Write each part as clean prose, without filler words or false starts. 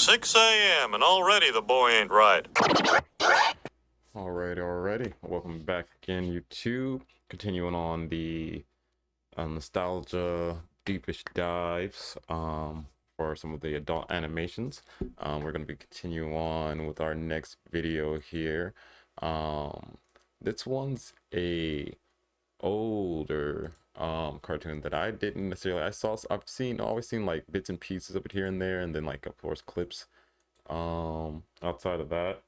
6 a.m. and already the boy ain't right. Alrighty. Welcome back again, YouTube. Continuing on the nostalgia deepish dives for some of the adult animations. We're going to be continuing on with our next video here. This one's a older cartoon that I didn't necessarily, I've always seen like bits and pieces of it here and there, and then like of course clips outside of that.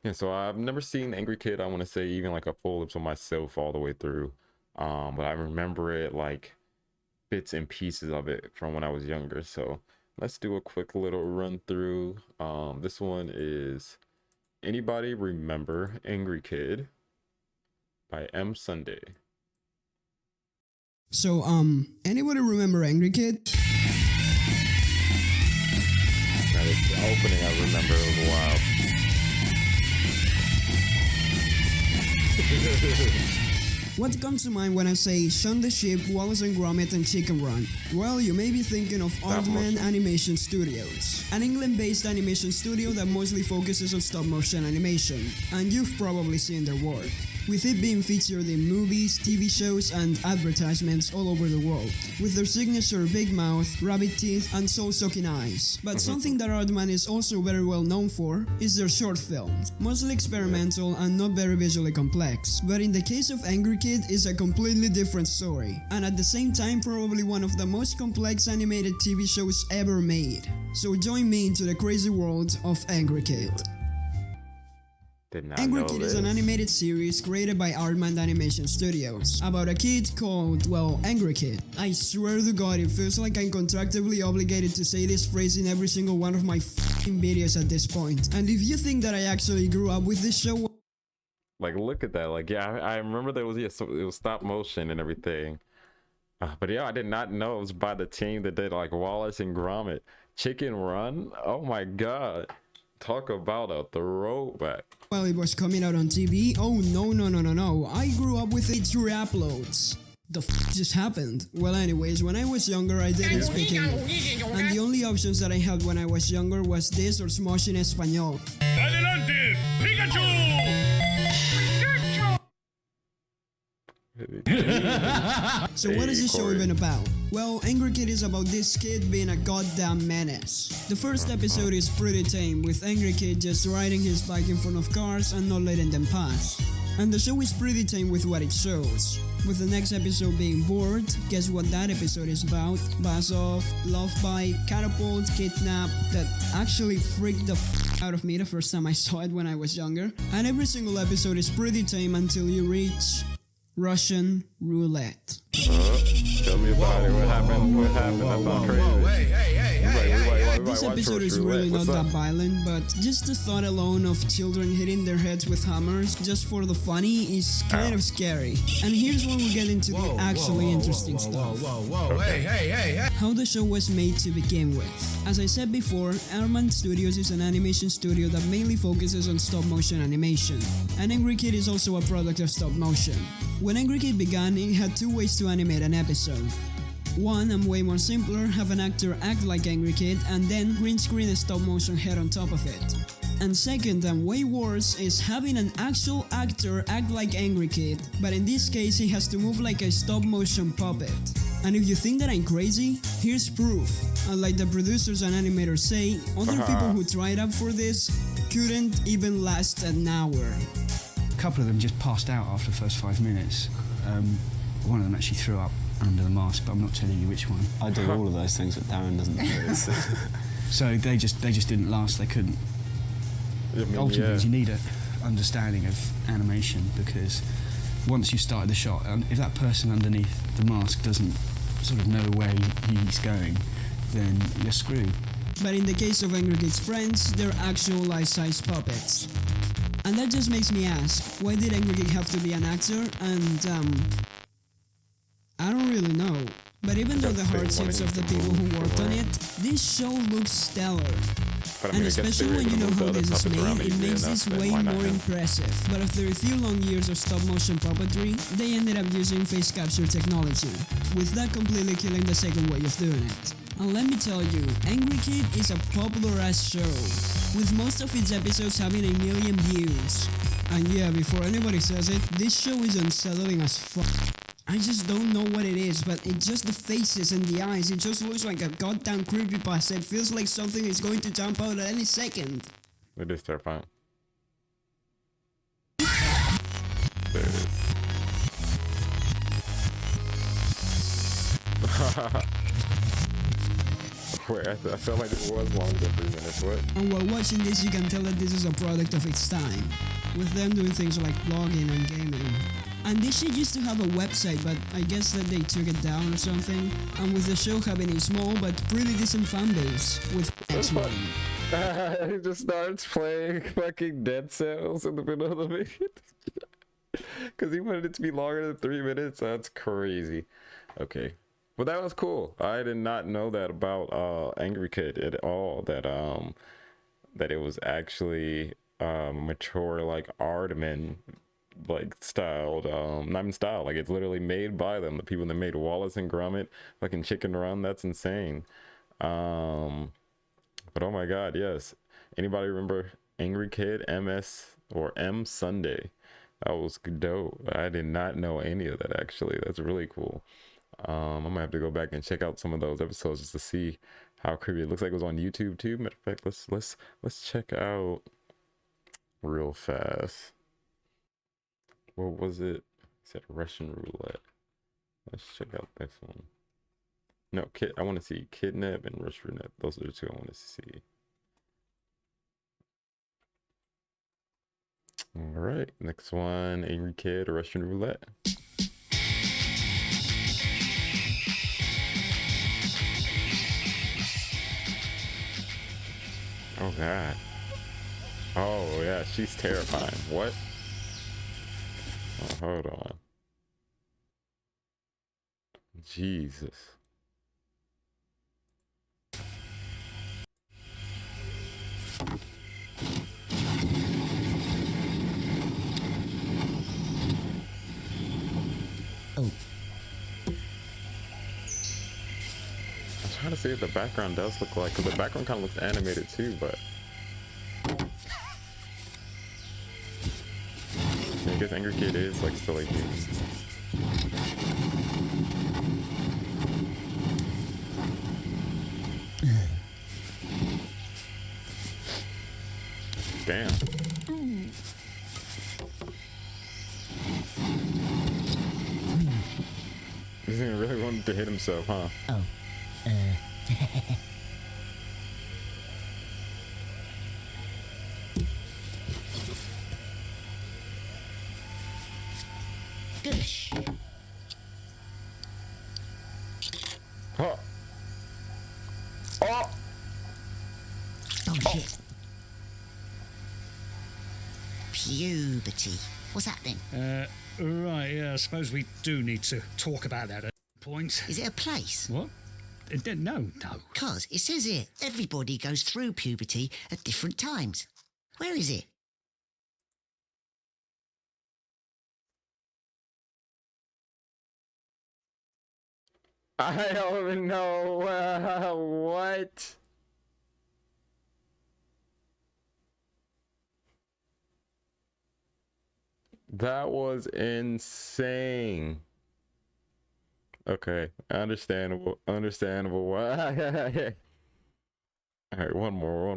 Yeah, so I've never seen Angry Kid, I want to say, even like a full episode myself all the way through, but I remember it like bits and pieces of it from when I was younger. So let's do a quick little run through. This one is Anybody Remember Angry Kid by M. Sunday. So, anybody remember Angry Kid? That is the opening I remember. It was wild. What comes to mind when I say Shaun the Sheep, Wallace and Gromit, and Chicken Run? Well, you may be thinking of Aardman Animation Studios, an England-based animation studio that mostly focuses on stop-motion animation, and you've probably seen their work, with it being featured in movies, TV shows, and advertisements all over the world, with their signature big mouth, rabbit teeth, and soul-sucking eyes. But something that Aardman is also very well known for is their short films, mostly experimental and not very visually complex. But in the case of Angry Kid, it's a completely different story, and at the same time probably one of the most complex animated TV shows ever made. So join me into the crazy world of Angry Kid. Angry Kid is an animated series created by Aardman Animation Studios about a kid called, well, Angry Kid. I swear to God, it feels like I'm contractually obligated to say this phrase in every single one of my f***ing videos at this point. And if you think that I actually grew up with this show... Like, look at that. Like, yeah, I remember there was, so it was stop motion and everything. But yeah, I did not know it was by the team that did like Wallace and Gromit. Chicken Run? Oh my God. Talk about a throwback. Well, it was coming out on TV. Oh no. I grew up with it through uploads. The f just happened? Well, anyways, when I was younger, I didn't speak English. And the only options that I had when I was younger was this or Smosh in Español. Adelante, Pikachu! So what is this show even about? Well, Angry Kid is about this kid being a goddamn menace. The first episode is pretty tame, with Angry Kid just riding his bike in front of cars and not letting them pass. And the show is pretty tame with what it shows. With the next episode being Bored, guess what that episode is about? Buzz Off, Love Bite, Catapult, Kidnap, that actually freaked the f out of me the first time I saw it when I was younger. And every single episode is pretty tame until you reach Russian Roulette. Tell me about it. What happened? That's not crazy. This episode is really not that violent, but just the thought alone of children hitting their heads with hammers just for the funny is kind of scary. And here's where we get into the actually interesting stuff. How the show was made to begin with. As I said before, Aardman Studios is an animation studio that mainly focuses on stop-motion animation, and Angry Kid is also a product of stop-motion. When Angry Kid began, it had two ways to animate an episode. One, and way more simpler, have an actor act like Angry Kid and then green screen a stop motion head on top of it. And second, and way worse, is having an actual actor act like Angry Kid, but in this case he has to move like a stop motion puppet. And if you think that I'm crazy, here's proof. And like the producers and animators say, other people who tried out for this couldn't even last an hour. A couple of them just passed out after the first 5 minutes. One of them actually threw up under the mask, but I'm not telling you which one. I do all of those things, but Darren doesn't do this. So they just didn't last. They couldn't. Ultimately, you need an understanding of animation, because once you started the shot, if that person underneath the mask doesn't sort of know where he's going, then you're screwed. But in the case of Angry Kid's friends, they're actual life-size puppets. And that just makes me ask, why did Angry Kid have to be an actor? And I don't really know, but even though the hardships of the people who worked on it, this show looks stellar. And especially when you know how this is made, it makes this way more impressive. But after a few long years of stop-motion puppetry, they ended up using face capture technology, with that completely killing the second way of doing it. And let me tell you, Angry Kid is a popular ass show, with most of its episodes having 1 million views. And yeah, before anybody says it, this show is unsettling as fuck. I just don't know what it is, but it's just the faces and the eyes. It just looks like a goddamn creepypasta. It feels like something is going to jump out at any second. It is terrifying. There it is. Wait, I felt like it was longer than 3 minutes. What? And while watching this, you can tell that this is a product of its time, with them doing things like blogging and gaming. And this shit used to have a website, but I guess that they took it down or something. And with the show having a small but pretty decent fan base, with X-Men. He just starts playing fucking Dead Cells in the middle of the video. Because he wanted it to be longer than 3 minutes. That's crazy. Okay. But that was cool. I did not know that about Angry Kid at all. That it was actually mature, like Aardman, like styled, not even styled, like it's literally made by them, the people that made Wallace and Gromit, fucking Chicken Run. That's insane. But oh my god, yes. Anybody remember Angry Kid MS or M Sunday? That was dope. I did not know any of that actually. That's really cool. I'm gonna have to go back and check out some of those episodes just to see how creepy it looks. Like it was on YouTube too. Matter of fact, let's check out real fast. What was it? It said Russian roulette. Let's check out this one. No, I want to see Kidnap and Russian roulette. Those are the two I want to see. All right, next one, Angry Kid or Russian roulette. Oh god. Oh yeah, she's terrifying. What? Oh, hold on. Jesus. Oh. I'm trying to see if the background does look like, because the background kind of looks animated too, but I guess Angry Kid is like still like damn. This thing really wanted to hit himself, huh? Oh. Gosh. Huh. Oh! Oh shit. Puberty. What's happening? Right, yeah, I suppose we do need to talk about that at a point. Is it a place? What? No. Cause it says here, everybody goes through puberty at different times. Where is it? I don't even know what. That was insane. Okay, understandable. All right, one more.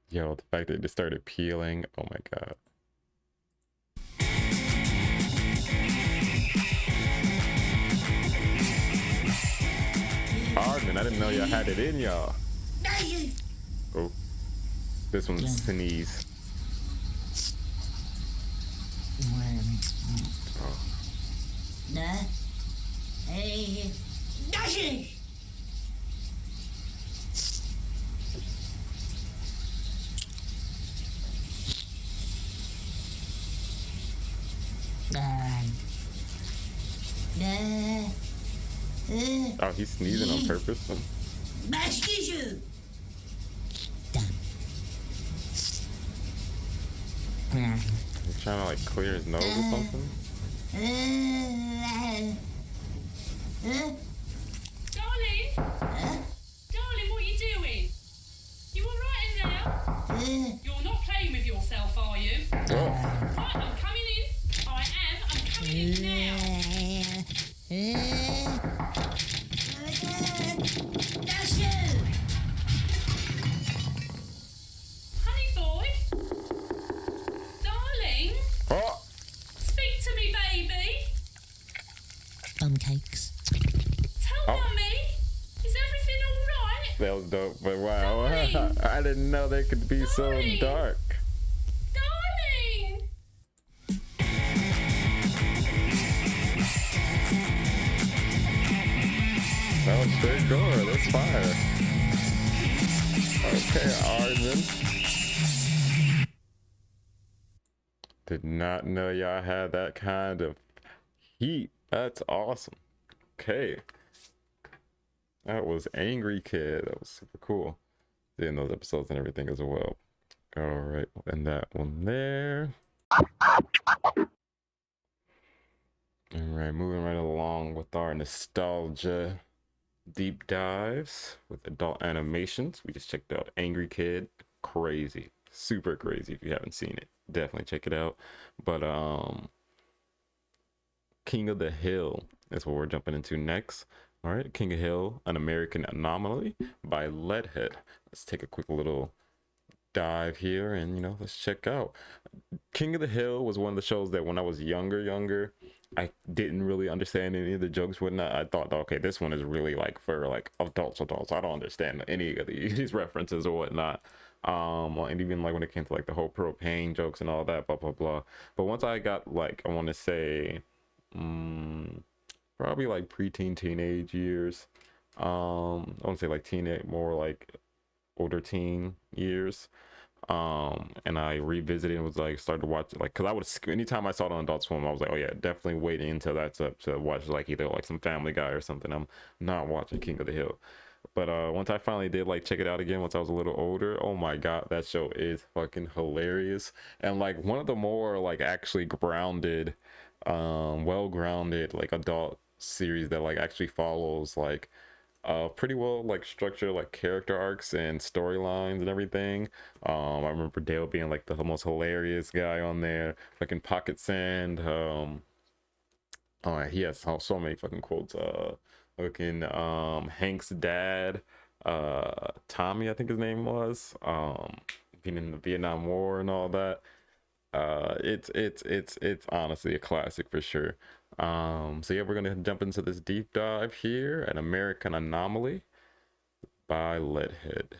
Yo, the fact that it just started peeling. Oh my god. Hardman, I didn't know y'all had it in y'all. Oh, this one's sneeze. Oh. Oh, he's sneezing on purpose. He's trying to like clear his nose or something. Darling? Darling, what are you doing? You all right in there? You're not playing with yourself, are you? Right, I'm coming in. I am. I'm coming in now. That's you! Honey boy? Darling? Oh, Speak to me, baby. Bum cakes. Tell Mummy. Is everything all right? that was dope. But wow, Darling. I didn't know they could be so Darling. dark. Darling! That was straight gore. That's fire. Okay, Arden. Did not know y'all had that kind of heat. That's awesome. Okay. That was Angry Kid. That was super cool. Seeing those episodes and everything as well. All right, and that one there. All right, moving right along with our nostalgia deep dives with adult animations. We just checked out Angry Kid. Crazy, super crazy. If you haven't seen it, definitely check it out. But King of the Hill is what we're jumping into next. All right, King of Hill, An American Anomaly by Leadhead. Let's take a quick little dive here and, you know, let's check out. King of the Hill was one of the shows that when I was younger, I didn't really understand any of the jokes. Whatnot. I thought, okay, this one is really like for like adults. I don't understand any of these references or whatnot. And even like when it came to like the whole propane jokes and all that, blah blah blah. But once I got like, I want to say, probably like preteen, teenage years. I want to say like teenage, more like older teen years. And I revisited and was like, started to watch it, like, because I would, anytime I saw it on Adult Swim, I was like, oh yeah, definitely waiting until that's up to watch like either like some Family Guy or something. I'm not watching King of the Hill. But once I finally did like check it out again, once I was a little older, oh my god, that show is fucking hilarious. And like one of the more like actually grounded, well-grounded like adult series that like actually follows like pretty well like structured like character arcs and storylines and everything. I remember Dale being like the most hilarious guy on there, fucking Pocket Sand. Oh, he has so many fucking quotes. Looking Hank's dad, Tommy, I think his name was, being in the Vietnam War and all that. It's honestly a classic for sure. So yeah, we're gonna jump into this deep dive here, An American Anomaly by Leadhead.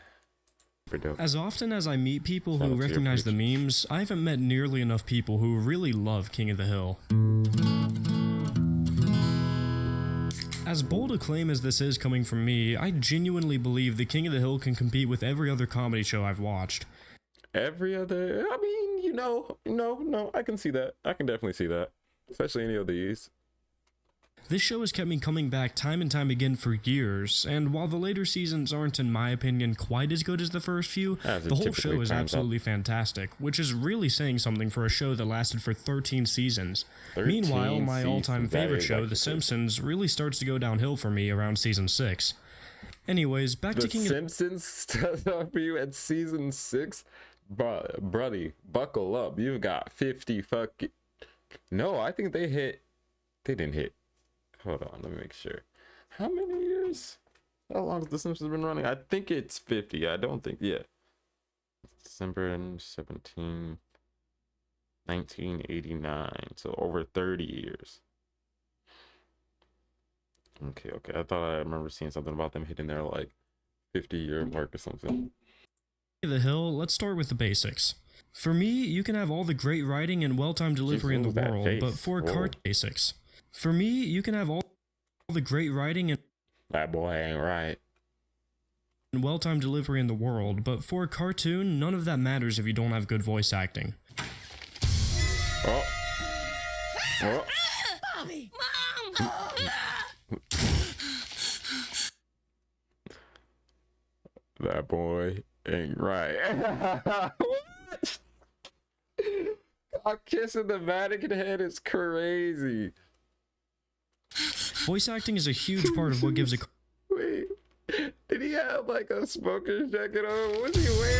As often as I meet people who recognize the memes, I haven't met nearly enough people who really love King of the Hill. As bold a claim as this is coming from me, I genuinely believe the King of the Hill can compete with every other comedy show I've watched. Every other, I mean, no, I can see that. I can definitely see that. Especially any of these. This show has kept me coming back time and time again for years, and while the later seasons aren't, in my opinion, quite as good as the first few, the whole show is absolutely fantastic, which is really saying something for a show that lasted for 13 seasons. Meanwhile, my all-time favorite show, The Simpsons, really starts to go downhill for me around season 6. Anyways, back to King of the Simpsons starts off for you at season 6? Bruddy, buckle up. You've got 50 fucking... No, I think they didn't hit. Hold on, let me make sure. How many years? How long has The Simpsons been running? I think it's 50. I don't think, yeah. December 17, 1989. So over 30 years. Okay. I thought I remember seeing something about them hitting their like 50-year mark or something. The Hill, let's start with the basics. For me, you can have all the great writing and well-timed delivery in the world, but for basics. For me, you can have all the great writing and that boy ain't right. And well-timed delivery in the world, but for a cartoon, none of that matters if you don't have good voice acting. Oh. Bobby! Mom! That boy ain't right. What? God, kissing the Vatican head is crazy. Voice acting is a huge part of what gives a... Wait, did he have like a smoker's jacket on? What was he wearing?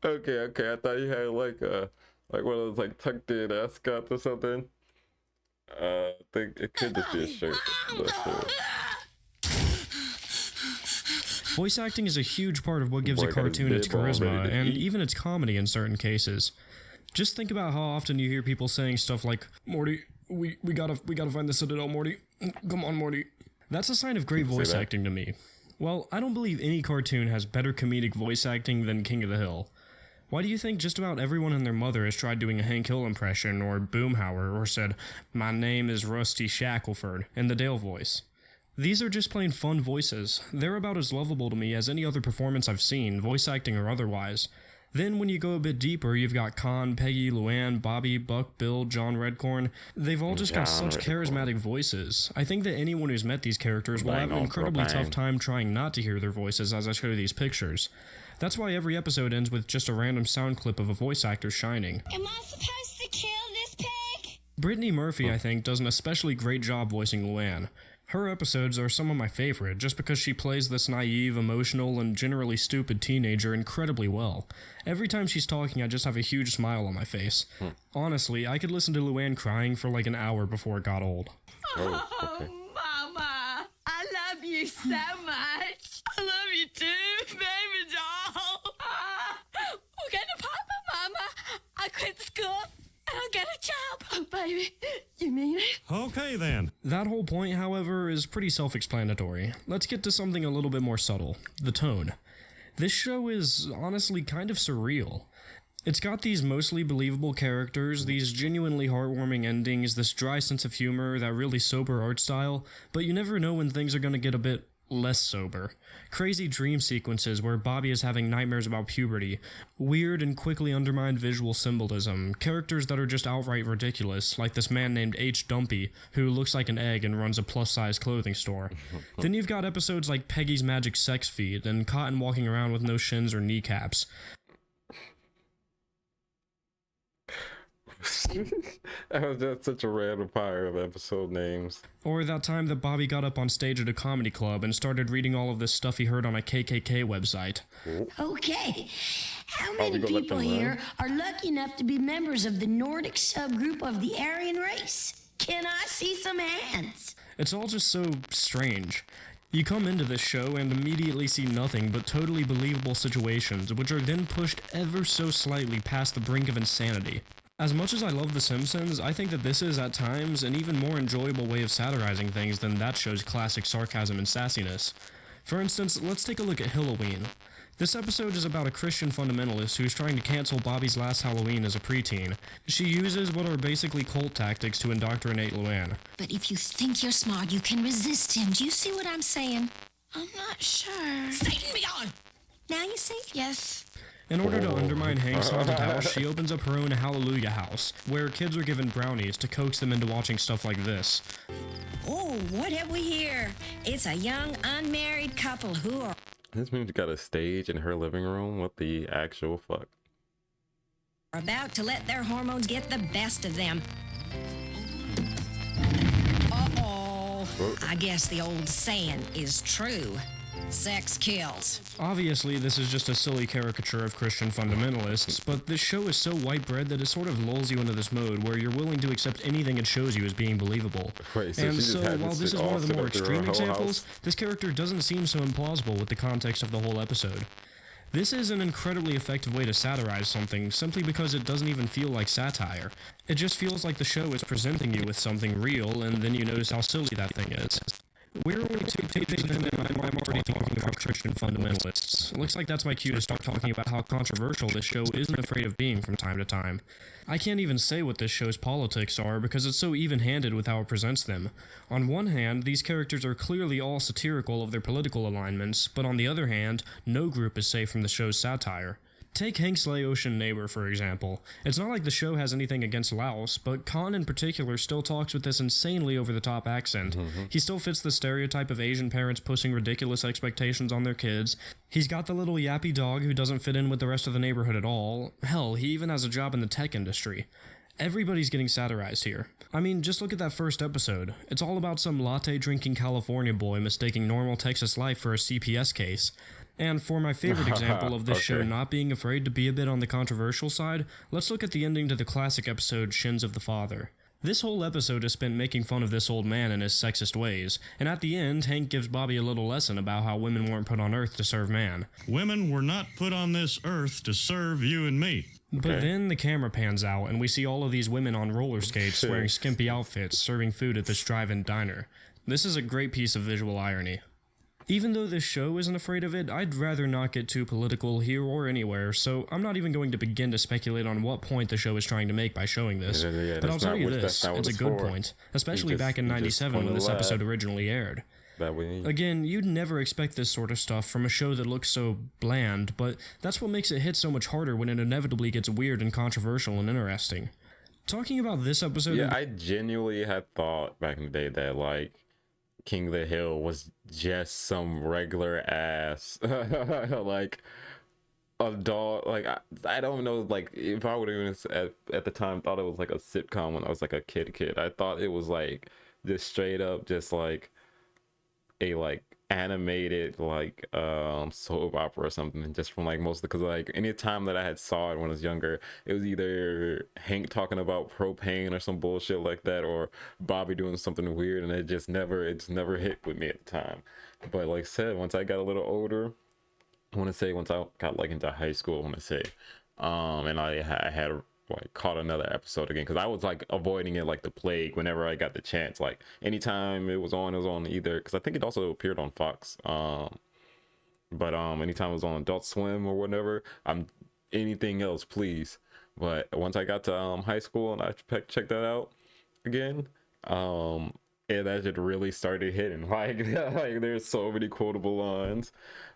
Okay, I thought he had like one of those like tucked in ascots or something. I think it could just be a shirt. Voice acting is a huge part of what gives a cartoon its charisma, and even its comedy in certain cases. Just think about how often you hear people saying stuff like, Morty, we gotta find the Citadel, Morty. Come on, Morty. That's a sign of great voice acting to me. Well, I don't believe any cartoon has better comedic voice acting than King of the Hill. Why do you think just about everyone and their mother has tried doing a Hank Hill impression, or Boomhauer, or said, "My name is Rusty Shackelford," in the Dale voice? These are just plain fun voices. They're about as lovable to me as any other performance I've seen, voice acting or otherwise. Then when you go a bit deeper, you've got Con, Peggy, Luann, Bobby, Buck, Bill, John Redcorn. They've all just got such charismatic voices. I think that anyone who's met these characters will have an incredibly tough time trying not to hear their voices as I show these pictures. That's why every episode ends with just a random sound clip of a voice actor shining. Am I supposed to kill this pig? Brittany Murphy, I think, does an especially great job voicing Luann. Her episodes are some of my favorite, just because she plays this naive, emotional, and generally stupid teenager incredibly well. Every time she's talking, I just have a huge smile on my face. Honestly, I could listen to Luann crying for like an hour before it got old. Oh, Mama, I love you so much. I love you too, baby doll. We're going to Papa, Mama. I quit school. I'll get a job. Oh, baby, you mean it? Okay, then. That whole point, however, is pretty self-explanatory. Let's get to something a little bit more subtle. The tone. This show is honestly kind of surreal. It's got these mostly believable characters, these genuinely heartwarming endings, this dry sense of humor, that really sober art style, but you never know when things are gonna get a bit less sober. Crazy dream sequences where Bobby is having nightmares about puberty, weird and quickly undermined visual symbolism, characters that are just outright ridiculous, like this man named H. Dumpy, who looks like an egg and runs a plus-size clothing store. Then you've got episodes like Peggy's Magic Sex Feed, and Cotton walking around with no shins or kneecaps. That was just such a random fire of episode names. Or that time that Bobby got up on stage at a comedy club and started reading all of this stuff he heard on a KKK website. Okay. How many people here are lucky enough to be members of the Nordic subgroup of the Aryan race? Can I see some hands? It's all just so strange. You come into this show and immediately see nothing but totally believable situations, which are then pushed ever so slightly past the brink of insanity. As much as I love The Simpsons, I think that this is, at times, an even more enjoyable way of satirizing things than that show's classic sarcasm and sassiness. For instance, let's take a look at Halloween. This episode is about a Christian fundamentalist who's trying to cancel Bobby's last Halloween as a preteen. She uses what are basically cult tactics to indoctrinate Luann. But if you think you're smart, you can resist him. Do you see what I'm saying? I'm not sure. Satan be gone! Now you see? Yes. In order to undermine Hank's haunted house, she opens up her own Hallelujah house, where kids are given brownies to coax them into watching stuff like this. Oh, what have we here? It's a young, unmarried couple who are... This movie's got a stage in her living room. What the actual fuck? About to let their hormones get the best of them. Uh-oh. I guess the old saying is true. Sex kills. Obviously, this is just a silly caricature of Christian fundamentalists, but this show is so white bread that it sort of lulls you into this mode where you're willing to accept anything it shows you as being believable. Wait, and so, while this is one of the more extreme examples, this character doesn't seem so implausible with the context of the whole episode. This is an incredibly effective way to satirize something simply because it doesn't even feel like satire. It just feels like the show is presenting you with something real, and then you notice how silly that thing is. We're only 2 pages in and I'm already talking about Christian fundamentalists. Looks like that's my cue to start talking about how controversial this show isn't afraid of being from time to time. I can't even say what this show's politics are because it's so even-handed with how it presents them. On one hand, these characters are clearly all satirical of their political alignments, but on the other hand, no group is safe from the show's satire. Take Hank's Laotian neighbor, for example. It's not like the show has anything against Laos, but Khan in particular still talks with this insanely over-the-top accent. He still fits the stereotype of Asian parents pushing ridiculous expectations on their kids. He's got the little yappy dog who doesn't fit in with the rest of the neighborhood at all. Hell, he even has a job in the tech industry. Everybody's getting satirized here. I mean, just look at that first episode. It's all about some latte-drinking California boy mistaking normal Texas life for a CPS case. And for my favorite example of this show not being afraid to be a bit on the controversial side, let's look at the ending to the classic episode Shins of the Father. This whole episode is spent making fun of this old man and his sexist ways, and at the end, Hank gives Bobby a little lesson about how women weren't put on Earth to serve man. Women were not put on this Earth to serve you and me. But then the camera pans out, and we see all of these women on roller skates wearing skimpy outfits serving food at this drive-in diner. This is a great piece of visual irony. Even though this show isn't afraid of it, I'd rather not get too political here or anywhere, so I'm not even going to begin to speculate on what point the show is trying to make by showing this. But I'll tell you this, it's a good point, especially back in '97 when this episode originally aired. Again, you'd never expect this sort of stuff from a show that looks so bland, but that's what makes it hit so much harder when it inevitably gets weird and controversial and interesting. Talking about this episode... Yeah, I genuinely had thought back in the day that, like, King of the Hill was just some regular ass like adult, like I don't know, like if I would have at the time thought it was like a sitcom when I was like a kid, I thought it was like just straight up just like a like animated like soap opera or something, just from like most, because like any time that I had saw it when I was younger, it was either Hank talking about propane or some bullshit like that, or Bobby doing something weird, and it just never hit with me at the time. But like I said, once I got a little older, I want to say once I got like into high school, I want to say and I had like caught another episode again, because I was like avoiding it like the plague whenever I got the chance. Like anytime it was on either, because I think it also appeared on Fox, but anytime it was on Adult Swim or whatever, anything else please. But once I got to high school and I checked that out again, that shit really started hitting. Like there's so many quotable lines.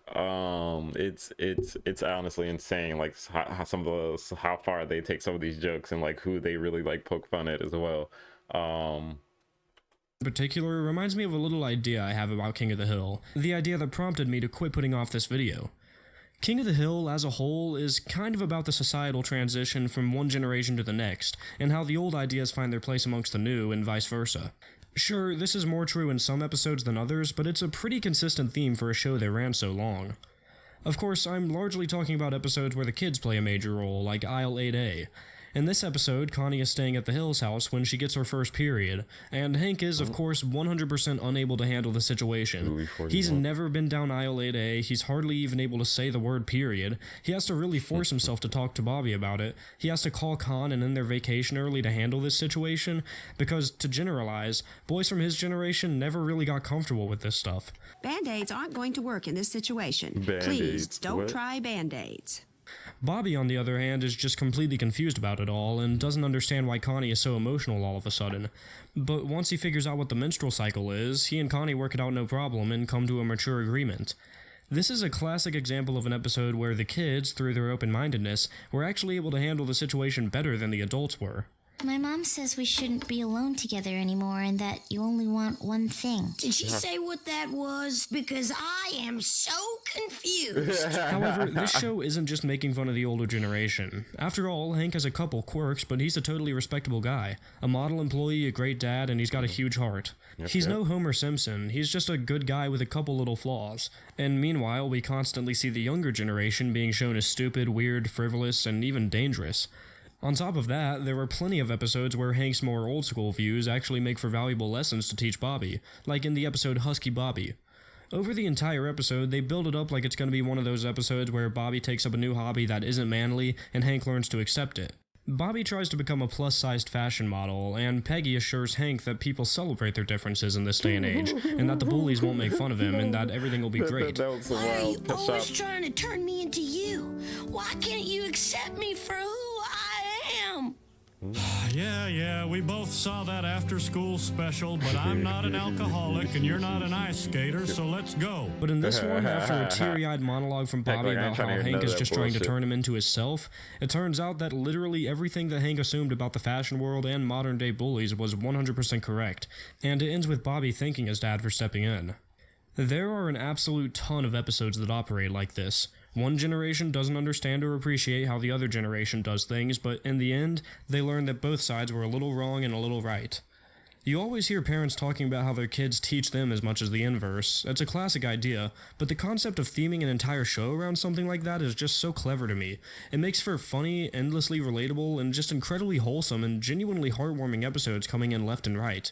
It's honestly insane, like how far they take some of these jokes and like who they really like poke fun at as well. In particular, reminds me of a little idea I have about King of the Hill, the idea that prompted me to quit putting off this video. King of the Hill as a whole is kind of about the societal transition from one generation to the next, and how the old ideas find their place amongst the new and vice versa. Sure, this is more true in some episodes than others, but it's a pretty consistent theme for a show that ran so long. Of course, I'm largely talking about episodes where the kids play a major role, like Aisle 8A. In this episode, Connie is staying at the Hill's house when she gets her first period, and Hank is, of course, 100% unable to handle the situation. He's never been down aisle 8A, he's hardly even able to say the word period. He has to really force himself to talk to Bobby about it. He has to call Con and end their vacation early to handle this situation, because, to generalize, boys from his generation never really got comfortable with this stuff. Band-Aids aren't going to work in this situation. Please, don't try Band-Aids. Bobby, on the other hand, is just completely confused about it all and doesn't understand why Connie is so emotional all of a sudden. But once he figures out what the menstrual cycle is, he and Connie work it out no problem and come to a mature agreement. This is a classic example of an episode where the kids, through their open-mindedness, were actually able to handle the situation better than the adults were. My mom says we shouldn't be alone together anymore and that you only want one thing. Did she say what that was? Because I am so confused. However, this show isn't just making fun of the older generation. After all, Hank has a couple quirks, but he's a totally respectable guy. A model employee, a great dad, and he's got a huge heart. He's no Homer Simpson, he's just a good guy with a couple little flaws. And meanwhile, we constantly see the younger generation being shown as stupid, weird, frivolous, and even dangerous. On top of that, there were plenty of episodes where Hank's more old-school views actually make for valuable lessons to teach Bobby, like in the episode Husky Bobby. Over the entire episode, they build it up like it's going to be one of those episodes where Bobby takes up a new hobby that isn't manly, and Hank learns to accept it. Bobby tries to become a plus-sized fashion model, and Peggy assures Hank that people celebrate their differences in this day and age, and that the bullies won't make fun of him, and that everything will be great. Why are you always trying to turn me into you? Why can't you accept me for who I am? Yeah, we both saw that after-school special, but I'm not an alcoholic and you're not an ice skater, so let's go. But in this one, after a teary-eyed monologue from Bobby about how Hank is just trying to turn him into his self, it turns out that literally everything that Hank assumed about the fashion world and modern-day bullies was 100% correct, and it ends with Bobby thanking his dad for stepping in. There are an absolute ton of episodes that operate like this. One generation doesn't understand or appreciate how the other generation does things, but in the end, they learn that both sides were a little wrong and a little right. You always hear parents talking about how their kids teach them as much as the inverse. It's a classic idea, but the concept of theming an entire show around something like that is just so clever to me. It makes for funny, endlessly relatable, and just incredibly wholesome and genuinely heartwarming episodes coming in left and right.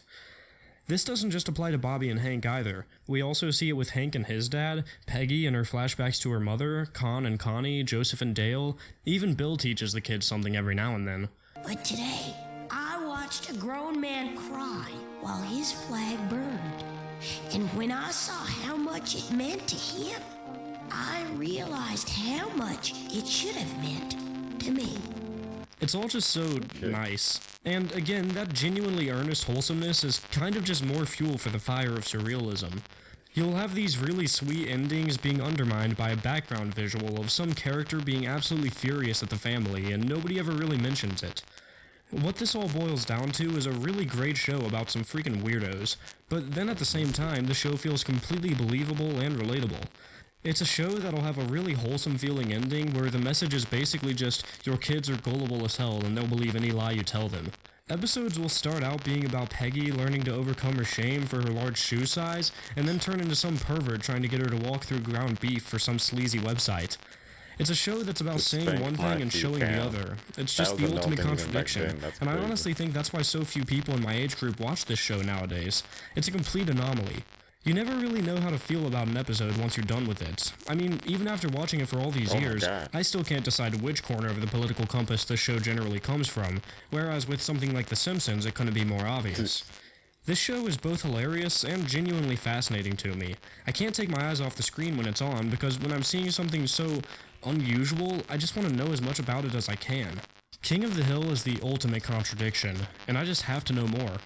This doesn't just apply to Bobby and Hank either. We also see it with Hank and his dad, Peggy and her flashbacks to her mother, Con and Connie, Joseph and Dale. Even Bill teaches the kids something every now and then. But today, I watched a grown man cry while his flag burned. And when I saw how much it meant to him, I realized how much it should have meant to me. It's all just so nice. And again, that genuinely earnest wholesomeness is kind of just more fuel for the fire of surrealism. You'll have these really sweet endings being undermined by a background visual of some character being absolutely furious at the family, and nobody ever really mentions it. What this all boils down to is a really great show about some freaking weirdos, but then at the same time, the show feels completely believable and relatable. It's a show that'll have a really wholesome feeling ending where the message is basically just, your kids are gullible as hell and they'll believe any lie you tell them. Episodes will start out being about Peggy learning to overcome her shame for her large shoe size, and then turn into some pervert trying to get her to walk through ground beef for some sleazy website. It's a show that's about saying one thing and showing the other. It's just the ultimate contradiction, and I honestly think that's why so few people in my age group watch this show nowadays. It's a complete anomaly. You never really know how to feel about an episode once you're done with it. I mean, even after watching it for all these years, I still can't decide which corner of the political compass this show generally comes from, whereas with something like The Simpsons, it couldn't be more obvious. This show is both hilarious and genuinely fascinating to me. I can't take my eyes off the screen when it's on, because when I'm seeing something so unusual, I just want to know as much about it as I can. King of the Hill is the ultimate contradiction, and I just have to know more.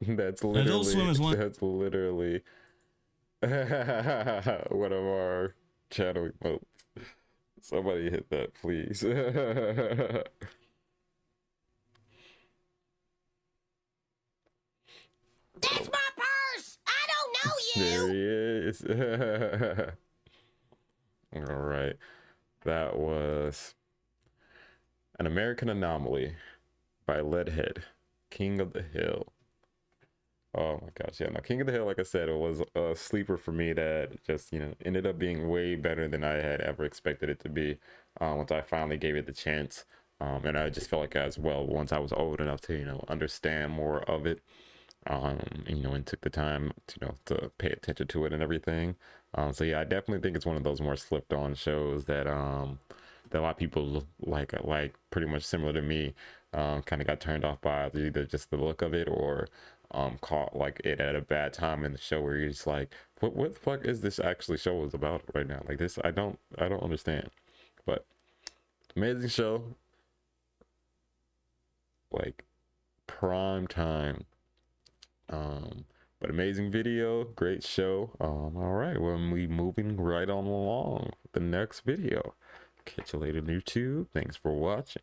That's literally one of our channel emotes. Somebody hit that, please. That's my purse! I don't know you! There he is. Alright. That was An American Anomaly by Leadhead, King of the Hill. Oh my gosh, yeah, no, King of the Hill, like I said, it was a sleeper for me that just, ended up being way better than I had ever expected it to be once I finally gave it the chance. And I just felt like as well, once I was old enough to, understand more of it, and took the time, to pay attention to it and everything. So yeah, I definitely think it's one of those more slipped on shows that, that a lot of people like pretty much similar to me, kind of got turned off by either just the look of it or caught like it at a bad time in the show where you're just like, what the fuck is this actually show is about right now? Like this, I don't understand. But amazing show, like prime time. But amazing video, great show. All right, well, we moving right on along with the next video. Catch you later, YouTube. Thanks for watching.